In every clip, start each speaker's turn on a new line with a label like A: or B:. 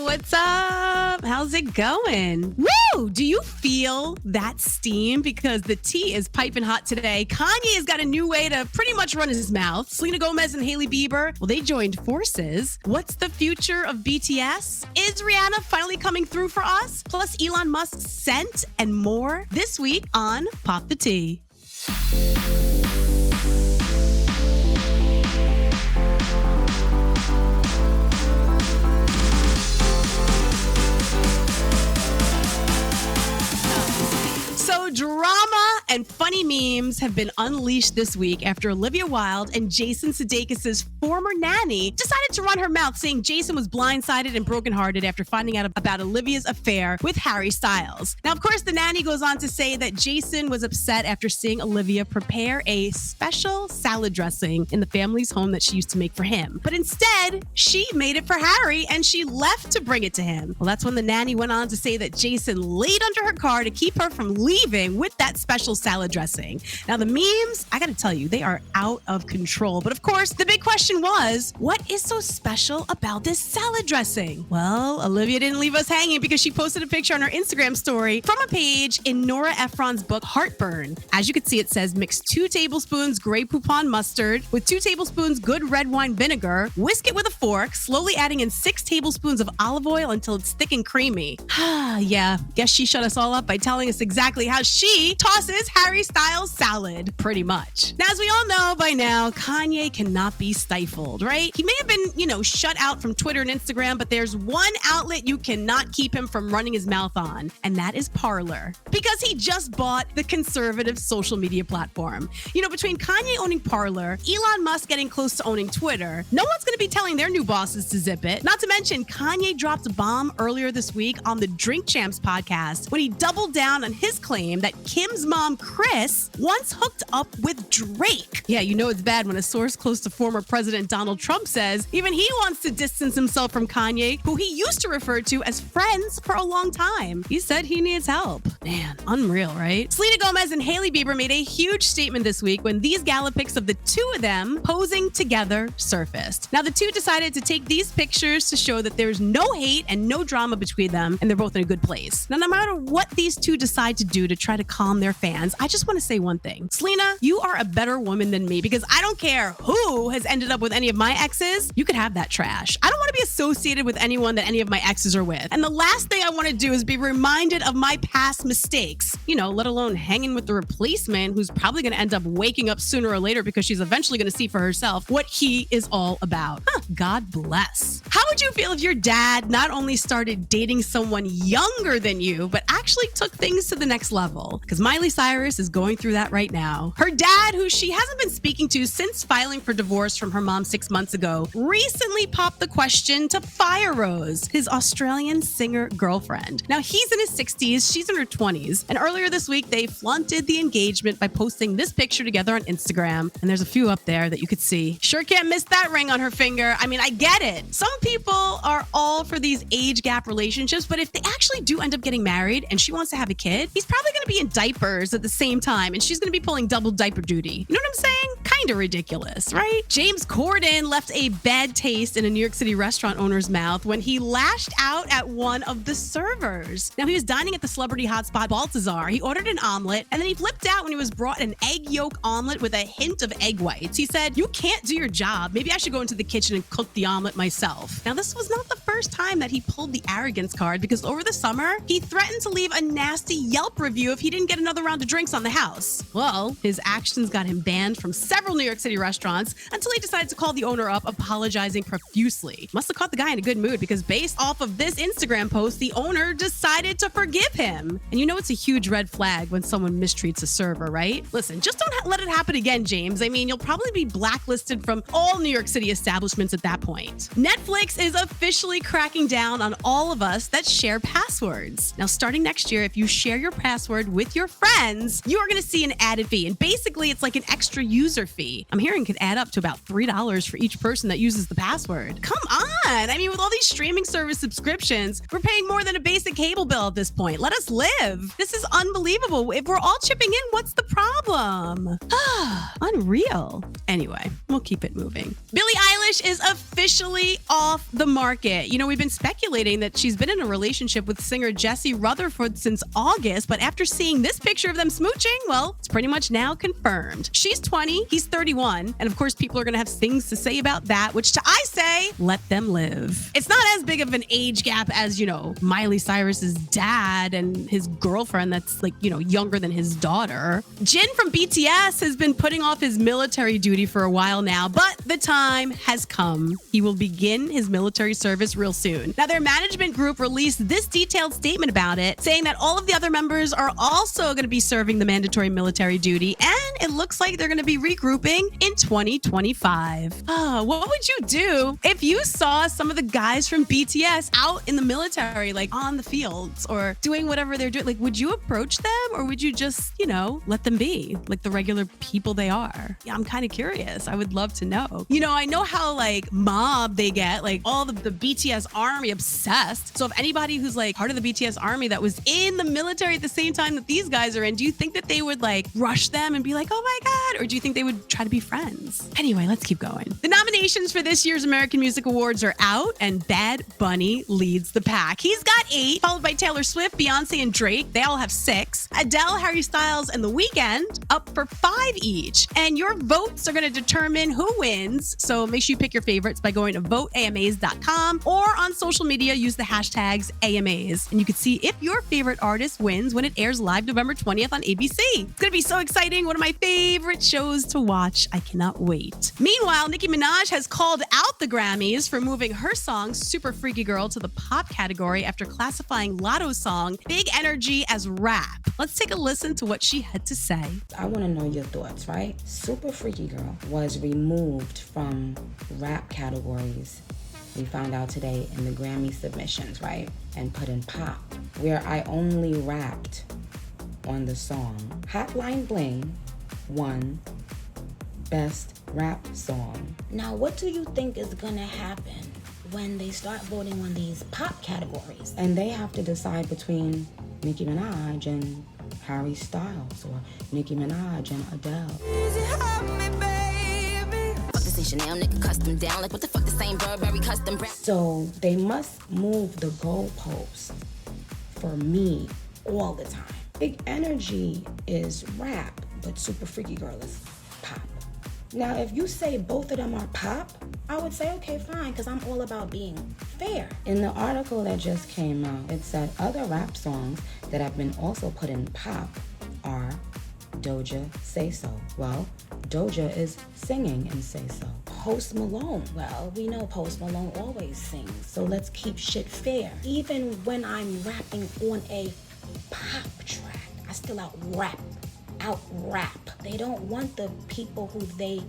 A: what's up? How's it going? Woo! Do you feel that steam? Because the tea is piping hot today. Kanye has got a new way to pretty much run his mouth. Selena Gomez and Hailey Bieber, well, they joined forces. What's the future of BTS? Is Rihanna finally coming through for us? Plus Elon Musk's scent and more this week on Pop the Tea. So drama and funny memes have been unleashed this week after Olivia Wilde and Jason Sudeikis' former nanny decided to run her mouth, saying Jason was blindsided and brokenhearted after finding out about Olivia's affair with Harry Styles. Now, of course, the nanny goes on to say that Jason was upset after seeing Olivia prepare a special salad dressing in the family's home that she used to make for him. But instead, she made it for Harry and she left to bring it to him. Well, that's when the nanny went on to say that Jason laid under her car to keep her from leaving with that special salad dressing. Now, the memes, I gotta tell you, they are out of control. But of course, the big question was, what is so special about this salad dressing? Well, Olivia didn't leave us hanging because she posted a picture on her Instagram story from a page in Nora Ephron's book, Heartburn. As you can see, it says, mix 2 tablespoons Grey Poupon mustard with 2 tablespoons good red wine vinegar, whisk it with a fork, slowly adding in 6 tablespoons of olive oil until it's thick and creamy. Yeah, guess she shut us all up by telling us exactly how she tosses Harry Styles salad, pretty much. Now, as we all know by now, Kanye cannot be stifled, right? He may have been, shut out from Twitter and Instagram, but there's one outlet you cannot keep him from running his mouth on, and that is Parler. Because he just bought the conservative social media platform. Between Kanye owning Parler, Elon Musk getting close to owning Twitter, no one's going to be telling their new bosses to zip it. Not to mention, Kanye dropped a bomb earlier this week on the Drink Champs podcast when he doubled down on his claim that Kim's mom, Kris, once hooked up with Drake. Yeah, it's bad when a source close to former President Donald Trump says even he wants to distance himself from Kanye, who he used to refer to as friends for a long time. He said he needs help. Man, unreal, right? Selena Gomez and Hailey Bieber made a huge statement this week when these gala pics of the two of them posing together surfaced. Now, the two decided to take these pictures to show that there's no hate and no drama between them, and they're both in a good place. Now, no matter what these two decide to do to try to calm their fans, I just want to say one thing. Selena, you are a better woman than me because I don't care who has ended up with any of my exes. You could have that trash. I don't want to be associated with anyone that any of my exes are with. And the last thing I want to do is be reminded of my past mistakes, let alone hanging with the replacement who's probably going to end up waking up sooner or later because she's eventually going to see for herself what he is all about. God bless. How would you feel if your dad not only started dating someone younger than you, but actually took things to the next level? Because Cyrus is going through that right now. Her dad, who she hasn't been speaking to since filing for divorce from her mom 6 months ago, recently popped the question to Fire Rose, his Australian singer girlfriend. Now, he's in his 60s, she's in her 20s, and earlier this week, they flaunted the engagement by posting this picture together on Instagram, and there's a few up there that you could see. Sure can't miss that ring on her finger. I mean, I get it. Some people are all for these age gap relationships, but if they actually do end up getting married and she wants to have a kid, he's probably going to be in diapers at the same time, and she's going to be pulling double diaper duty. You know what I'm saying? Kind of ridiculous, right? James Cordon left a bad taste in a New York City restaurant owner's mouth when he lashed out at one of the servers. Now, he was dining at the celebrity hotspot Balthazar. He ordered an omelet, and then he flipped out when he was brought an egg yolk omelet with a hint of egg whites. He said, "You can't do your job. Maybe I should go into the kitchen and cook the omelet myself." Now, this was not the first time that he pulled the arrogance card because over the summer, he threatened to leave a nasty Yelp review if he didn't get another round of drinks on the house. Well, his actions got him banned from several New York City restaurants until he decided to call the owner up, apologizing profusely. Must have caught the guy in a good mood because based off of this Instagram post, the owner decided to forgive him. And it's a huge red flag when someone mistreats a server, right? Listen, just don't let it happen again, James. I mean, you'll probably be blacklisted from all New York City establishments at that point. Netflix is officially cracking down on all of us that share passwords. Now, starting next year, if you share your password with your friends, you are going to see an added fee. And basically, it's like an extra user fee. I'm hearing it could add up to about $3 for each person that uses the password. Come on. I mean, with all these streaming service subscriptions, we're paying more than a basic cable bill at this point. Let us live. This is unbelievable. If we're all chipping in, what's the problem? Unreal. Anyway, we'll keep it moving. Billie Eilish is officially off the market. You know, we've been speculating that she's been in a relationship with singer Jesse Rutherford since August, but after seeing this picture of them smooching, well, it's pretty much now confirmed. She's 20, he's 31, and of course people are going to have things to say about that, which I say, let them live. It's not as big of an age gap as, you know, Miley Cyrus's dad and his girlfriend that's like, you know, younger than his daughter. Jin from BTS has been putting off his military duty for a while now, but the time has come. He will begin his military service real soon. Now, their management group released this detailed statement about it, saying that all of the other members are also going to be serving the mandatory military duty, and it looks like they're going to be regrouping in 2025. What would you do if you saw some of the guys from BTS out in the military, like on the fields or doing whatever they're doing? Like, would you approach them or would you just, you know, let them be like the regular people they are? Yeah, I'm kind of curious. I would love to know. You know, I know how like mob they get, like all the BTS army obsessed. So if anybody who's like part of the BTS army that was in the military at the same time that these guys are in, do you think that they would like rush them and be like, oh my God? Or do you think they would try to be friends? Anyway, let's keep going. The nominations for this year's American Music Awards are out, and Bad Bunny leads the pack. He's got 8, followed by Taylor Swift, Beyonce, and Drake. They all have 6. Adele, Harry Styles, and The Weeknd up for 5 each. And your votes are going to determine who wins. So make sure you pick your favorites by going to voteamas.com or on social media, use the hashtags AMAs. And you can see if your favorite artist wins when it airs live November 20th on ABC. It's going to be so exciting. One of my favorite shows to watch. I cannot wait. Meanwhile, Nicki Minaj has called out the Grammys for moving her song Super Freaky Girl to the pop category after classifying Latto's song Big Energy as rap. Let's take a listen to what she had to say.
B: I want to know your thoughts, right? Super Freaky Girl was removed from rap categories, we found out today, in the Grammy submissions, right? And put in pop, where I only rapped on the song. Hotline Bling won Best Rap Song. Now, what do you think is gonna happen when they start voting on these pop categories? And they have to decide between Nicki Minaj and Harry Styles, or Nicki Minaj and Adele.
C: Chanel, nigga, custom down. Like, what the fuck, the same Burberry custom brand?
B: So they must move the goalpost for me all the time. Big Energy is rap, but Super Freaky Girl is pop. Now, if you say both of them are pop, I would say, okay, fine, because I'm all about being fair. In the article that just came out, it said other rap songs that have been also put in pop are Doja, Say So. Well, Doja is singing in Say So. Post Malone. Well, we know Post Malone always sings, so let's keep shit fair. Even when I'm rapping on a pop track, I still out rap. They don't want the people who they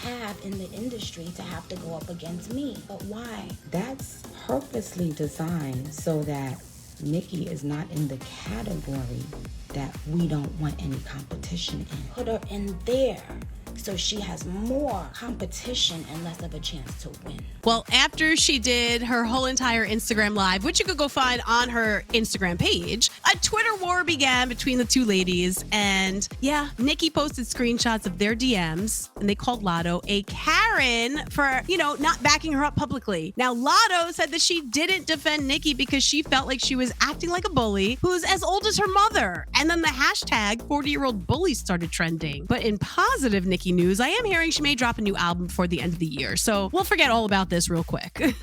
B: have in the industry to have to go up against me. But why? That's purposely designed so that Nicki is not in the category that we don't want any competition in. Put her in there so she has more competition and less of a chance to win.
A: Well, after she did her whole entire Instagram live, which you could go find on her Instagram page, a Twitter war began between the two ladies. And yeah, Nicki posted screenshots of their DMs, and they called Latto a Karen for, you know, not backing her up publicly. Now, Latto said that she didn't defend Nicki because she felt like she was acting like a bully who's as old as her mother. And then the hashtag 40-year-old bully started trending. But in positive Nicki news, I am hearing she may drop a new album before the end of the year. So we'll forget all about this real quick.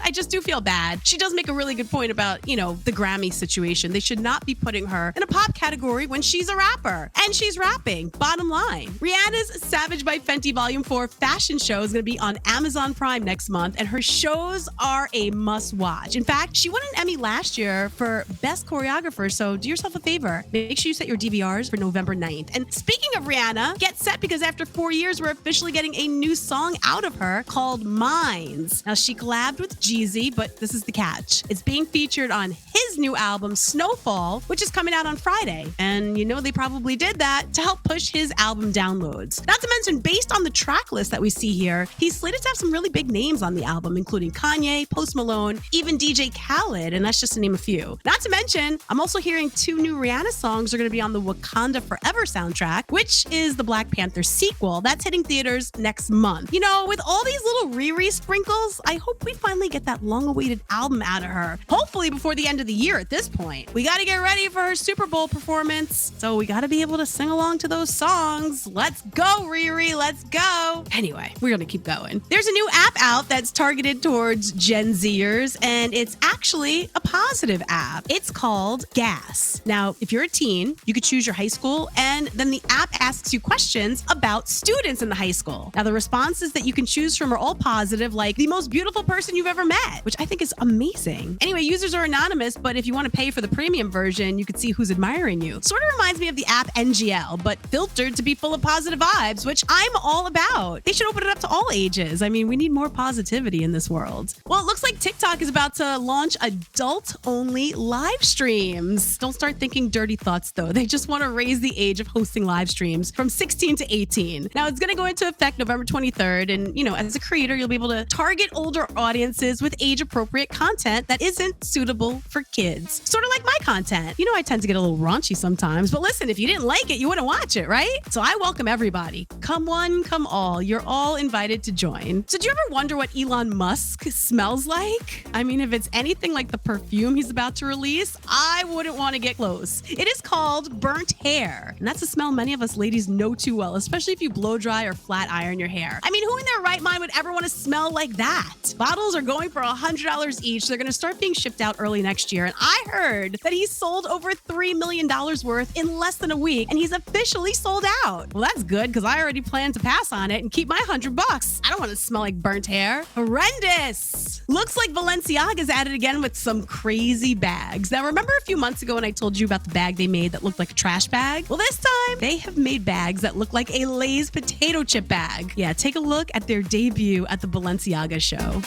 A: I just do feel bad. She does make a really good point about, you know, the Grammy situation. They should not be putting her in a pop category when she's a rapper. And she's rapping. Bottom line. Rihanna's Savage by Fenty Volume 4 fashion show is going to be on Amazon Prime next month, and her shows are a must watch. In fact, she won an Emmy last year for Best Choreographer, so do yourself a favor. Make sure you set your DVRs for November 9th. And speaking of Rihanna, get set because after 4 years, we're officially getting a new song out of her called Minds. Now, she collabed with Jeezy, but this is the catch. It's being featured on his his new album, Snowfall, which is coming out on Friday. And you know they probably did that to help push his album downloads. Not to mention, based on the track list that we see here, he's slated to have some really big names on the album, including Kanye, Post Malone, even DJ Khaled, and that's just to name a few. Not to mention, I'm also hearing 2 new Rihanna songs are going to be on the Wakanda Forever soundtrack, which is the Black Panther sequel. That's hitting theaters next month. You know, with all these little Riri sprinkles, I hope we finally get that long-awaited album out of her. Hopefully before the end of the year at this point. We got to get ready for her Super Bowl performance, so we got to be able to sing along to those songs. Let's go, Riri, let's go. Anyway, we're going to keep going. There's a new app out that's targeted towards Gen Zers, and it's actually a positive app. It's called Gas. Now, if you're a teen, you could choose your high school, and then the app asks you questions about students in the high school. Now, the responses that you can choose from are all positive, like the most beautiful person you've ever met, which I think is amazing. Anyway, users are anonymous, but if you want to pay for the premium version, you can see who's admiring you. Sort of reminds me of the app NGL, but filtered to be full of positive vibes, which I'm all about. They should open it up to all ages. I mean, we need more positivity in this world. Well, it looks like TikTok is about to launch adult-only live streams. Don't start thinking dirty thoughts, though. They just want to raise the age of hosting live streams from 16 to 18. Now, it's going to go into effect November 23rd, and, you know, as a creator, you'll be able to target older audiences with age-appropriate content that isn't suitable for kids. Sort of like my content. You know, I tend to get a little raunchy sometimes, but listen, if you didn't like it, you wouldn't watch it, right? So I welcome everybody. Come one, come all. You're all invited to join. So do you ever wonder what Elon Musk smells like? I mean, if it's anything like the perfume he's about to release, I wouldn't want to get close. It is called burnt hair, and that's a smell many of us ladies know too well, especially if you blow dry or flat iron your hair. I mean, who in their right mind would ever want to smell like that? Bottles are going for $100 each. They're going to start being shipped out early next year, and I heard that he's sold over $3 million worth in less than a week, and he's officially sold out. Well, that's good, because I already plan to pass on it and keep my $100. I don't want to smell like burnt hair. Horrendous. Looks like Balenciaga is at it again with some crazy bags. Now, remember a few months ago when I told you about the bag they made that looked like a trash bag? Well, this time they have made bags that look like a Lay's potato chip bag. Yeah, take a look at their debut at the Balenciaga show.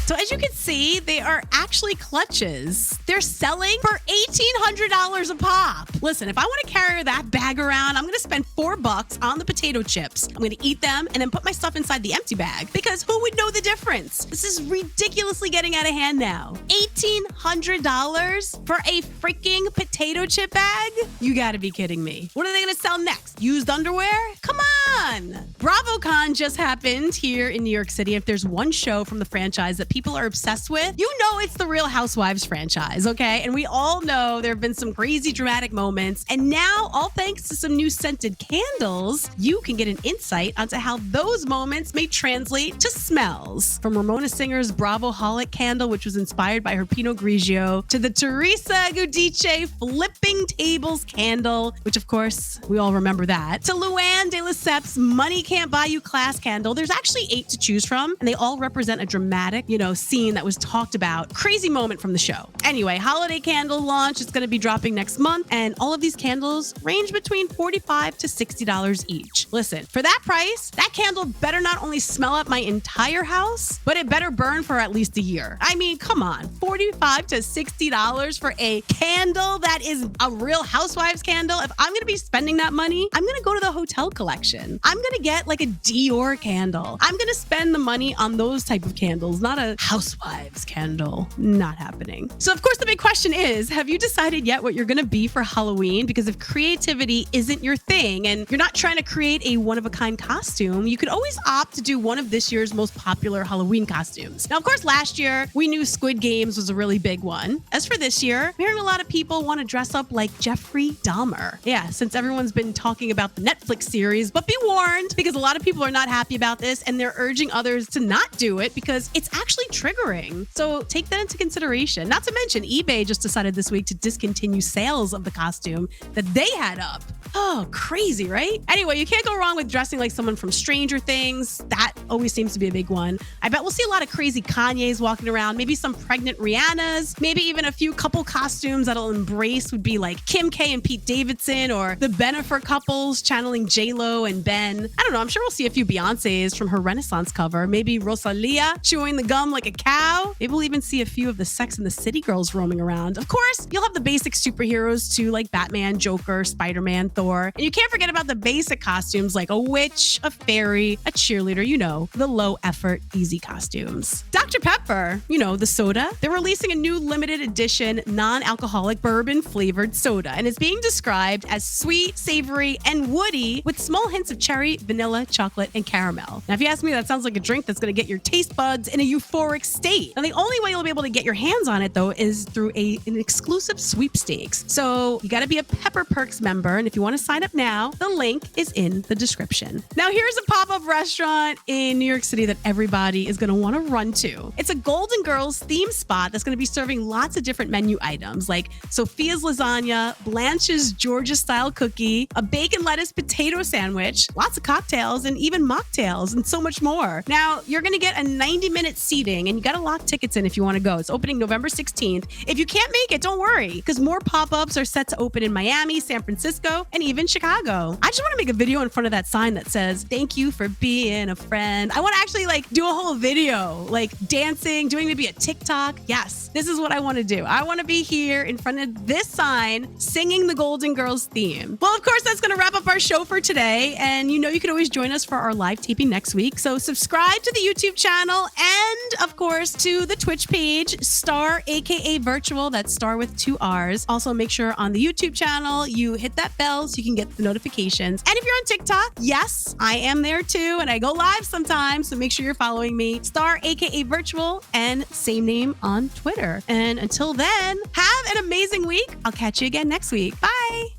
A: So as you can see, they are actually clutches. They're selling for $1,800 a pop. Listen, if I want to carry that bag around, I'm going to spend $4 on the potato chips. I'm going to eat them and then put my stuff inside the empty bag, because who would know the difference? This is ridiculously getting out of hand now. $1,800 for a freaking potato chip bag? You got to be kidding me. What are they going to sell next? Used underwear? Come on. BravoCon just happened here in New York City. If there's one show from the franchise that people are obsessed with, you know it's the Real Housewives franchise, okay? And we all know there have been some crazy dramatic moments. And now, all thanks to some new scented candles, you can get an insight onto how those moments may translate to smells. From Ramona Singer's Bravoholic candle, which was inspired by her Pinot Grigio, to the Teresa Giudice Flipping Tables candle, which of course, we all remember that, to Luann de Lesseps Money Can't Buy You Class candle. There's actually 8 to choose from, and they all represent a dramatic, scene that was talked about. Crazy moment from the show. Anyway, holiday candle launch is going to be dropping next month, and all of these candles range between $45 to $60 each. Listen, for that price, that candle better not only smell up my entire house, but it better burn for at least a year. I mean, come on, $45 to $60 for a candle that is a Real Housewives candle. If I'm going to be spending that money, I'm going to go to the hotel collection. I'm going to get like a Dior candle. I'm going to spend the money on those type of candles, not a Housewives candle. Not happening. So of course the big question is, have you decided yet what you're going to be for Halloween? Because if creativity isn't your thing and you're not trying to create a one-of-a-kind costume, you could always opt to do one of this year's most popular Halloween costumes. Now, of course, last year we knew Squid Games was a really big one. As for this year, I'm hearing a lot of people want to dress up like Jeffrey Dahmer. Yeah, since everyone's been talking about the Netflix series, but be warned, because a lot of people are not happy about this and they're urging others to not do it because it's actually triggering. So take that into consideration. Not to mention, eBay just decided this week to discontinue sales of the costume that they had up. Oh, crazy, right? Anyway, you can't go wrong with dressing like someone from Stranger Things. That always seems to be a big one. I bet we'll see a lot of crazy Kanyes walking around, maybe some pregnant Rihannas, maybe even a few couple costumes that'll embrace would be like Kim K and Pete Davidson, or the Bennifer couples channeling J-Lo and Ben. I don't know, I'm sure we'll see a few Beyoncés from her Renaissance cover, maybe Rosalia chewing the gum like a cow. Maybe we'll even see a few of the Sex and the City girls roaming around. Of course, you'll have the basic superheroes too, like Batman, Joker, Spider-Man, Thor. And you can't forget about the basic costumes like a witch, a fairy, a cheerleader, you know, the low effort, easy costumes. Dr. Pepper, you know, the soda, they're releasing a new limited edition non-alcoholic bourbon flavored soda, and it's being described as sweet, savory, and woody with small hints of cherry, vanilla, chocolate, and caramel. Now, if you ask me, that sounds like a drink that's going to get your taste buds in a euphoric state. Now, the only way you'll be able to get your hands on it, though, is through an exclusive sweepstakes. So you got to be a Pepper Perks member, and if you want to sign up now, the link is in the description. Now, here's a pop-up restaurant in New York City that everybody is going to want to run to. It's a Golden Girls theme spot that's going to be serving lots of different menu items like Sophia's lasagna, Blanche's Georgia-style cookie, a bacon lettuce potato sandwich, lots of cocktails, and even mocktails, and so much more. Now, you're going to get a 90-minute seating, and you got to lock tickets in if you want to go. It's opening November 16th. If you can't make it, don't worry, because more pop-ups are set to open in Miami, San Francisco, and even Chicago. I just want to make a video in front of that sign that says, "Thank you for being a friend." I want to actually do a whole video, dancing, doing maybe a TikTok. Yes, this is what I want to do. I want to be here in front of this sign singing the Golden Girls theme. Well, of course, that's going to wrap up our show for today. And you know you can always join us for our live taping next week. So subscribe to the YouTube channel and, of course, to the Twitch page, Starr, aka Virtual. That's Starr with 2 R's. Also, make sure on the YouTube channel you hit that bell so you can get the notifications. And if you're on TikTok, yes, I am there too. And I go live sometimes. So make sure you're following me, Starr, aka Virtual, and same name on Twitter. And until then, have an amazing week. I'll catch you again next week. Bye.